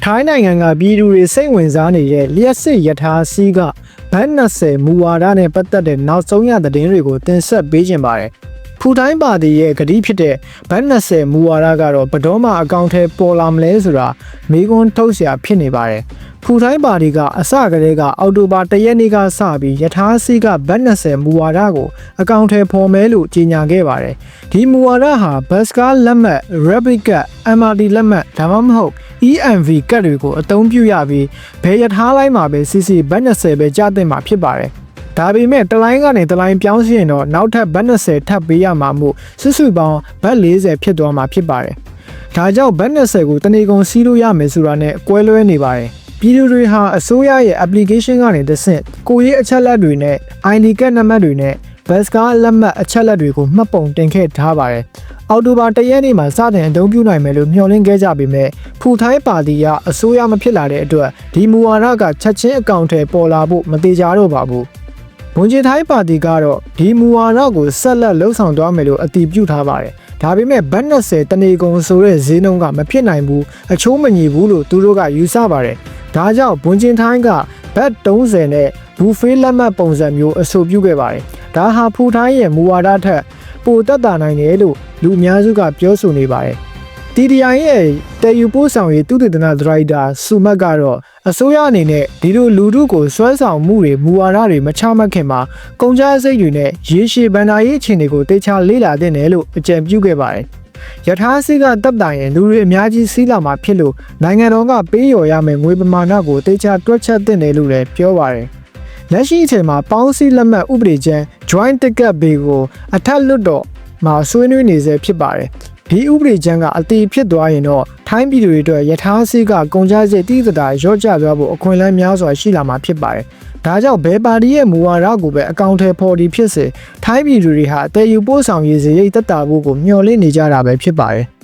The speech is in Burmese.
ထိုင်းနိုင်ငံကပြည်သူတွေစိတ်ဝင်စားနေတဲ့လျှက်စစ်ရထားစီးကဘတ်20မူဝါဒနဲ့ပတ်သက်တဲ့နောက်ဆုံးရသတင်းတွေကိုတင်ဆက်ပေးခြင်းပါတယ်။ဖူတိုင်းပါတီရဲ့ကတိဖြစ်တဲ့ဘတ်20မူဝါဒကတော့ဘယ်တော့မှအကောင့်ထဲပေါ်လာမလဲဆိုတာမေးခွန်းထုတ်စရာဖြစ်နေပါတယ်။ဖူတိုင်းပါတီကအစကတည်းကအောက်တိုဘာ1ရက်နေ့ကစပြီးရထားစီးကဘတ်20မူဝါဒကိုအကောင့်ထဲပေါ်မယ်လို့ကြေညာခဲ့ပါတယ်။ဒီမူဝါဒဟာဘတ်စကားလက်မှတ် Rapid က MRT လက်မှတ်ဒါမှမဟုတ်EMV ကတ်တွေကိုအသုံးပြုရပြီးဘယ်ရထားလိုင်းမှာပဲစီစီဘတ်20ပဲကြားတင်မှာဖြစ်ပါတယ်။ဒါပေမဲ့တလိုင်းကနေတလိုင်းပြောင်းစီရင်တော့နောက်ထပ်ဘတ်20ထပ်ပေးရမှာမို့စုစုပေါင်းဘတ်40ဖြစ်သွားမှာဖြစ်ပါတယ်။ဒါကြောင့်ဘတ်20ကိုတနေကုန်စီးလို့ရမယ်ဆိုတာနဲ့ကွဲလွဲနေပါတယ်။ပြည်သူတွေဟာအစိုးရရဲ့ application ကနေတစ်ဆင့်ကိုရေးအချက်လက်တွေနဲ့ ID ကတ်နံပါတ်တွေနဲ့ဘတ်စကားလက်မှတ်အချက်လက်တွေကိုမှတ်ပုံတင်ခဲ့ထားပါတယ်။အောက်တိုဘာ1ရက်နေ့မှာစတင်အသုံးပြုနိုင်မယ်လို့မျှော်လင့်ခဲ့ကြပေမဲ့ဖူထိုင်းပါတီကအစိုးရမဖြစ်လာတဲ့အတွက်ဒီမူဝါဒကချက်ချင်းအကောင့်ထဲပေါ်လာဖို့မတိကျတော့ပါဘူး။ဘွန်ဂျီထိုင်းပါတီကတော့ဒီမူဝါဒကိုဆက်လက်လှုပ်ဆောင်သွားမယ်လို့အတည်ပြုထားပါတယ်။ဒါပေမဲ့ဘတ်20တနေကုန်ဆိုတဲ့ဈေးနှုန်းကမဖြစ်နိုင်ဘူးအချိုးမညီဘူးလို့သူတို့ကယူဆပါတယ်။ဒါကြောင့်ဘွန်ဂျင်ထိုင်းကဘတ်30နဲ့ဘူဖေးလက်မှတ်ပုံစံမျိုးအဆိုပြုခဲ့ပါတယ်။ဒါဟာဖူထိုင်းရဲ့မူဝါဒထက်ပိုတက်တာနိုင်တယ်လို့လူအများစုကပြောဆိုနေပါတယ်။ TDI ရဲ့တည်ယူပို့ဆောင်ရေးသုတေသနဒရိုက်တာဆူမတ်ကတော့အစိုးရအနေနဲ့ဒီလိုလူထုကိုဆွဲဆောင်မှုတွေမူဝါဒတွေမချမှတ်ခင်မှာကုန်ကျစရိတ်တွေနဲ့ရေရှည်ဗန္ဒာရေးအခြေအနေကိုတေချာလေ့လာသင့်တယ်လို့အကြံပြုခဲ့ပါတယ်။ရထားစီးကတပ်တိုင်ရင်လူတွေအများကြီးစီးလာမှာဖြစ်လို့နိုင်ငံတော်ကပေးလျော်ရမယ်ငွေပမာဏကိုတေချာတွက်ချက်သင့်တယ်လို့လည်းပြောပါတယ်။လက်ရှိအချိန်မှာပေါင်းစည်းလက်မှတ်ဥပဒေချမ်း Joint Ticket Bill ကိုအထက်လွှတ်တော်မှာဆွေးနွေးနေဆဲဖြစ်ပါတယ်။ဒီဥပဒေချမ်းကအတည်ဖြစ်သွားရင်တော့ထိုင်းပြည်သူတွေအတွက်ရထားစီးကကုန်ကျစရိတ်တိတိကျကျရော့ကျသွားဖို့အခွင့်အလမ်းများစွာရှိလာမှာဖြစ်ပါတယ်။ဒါကြောင့်ဘယ်ပါတီရဲ့မူဝါဒကိုပဲအကောင့်ထဲပေါ်ဒီဖြစ်စေထိုင်းပြည်သူတွေဟာတည်ယူပို့ဆောင်ရေးစရိတ်တက်တာဖို့ကိုမျှော်လင့်နေကြတာပဲဖြစ်ပါတယ်။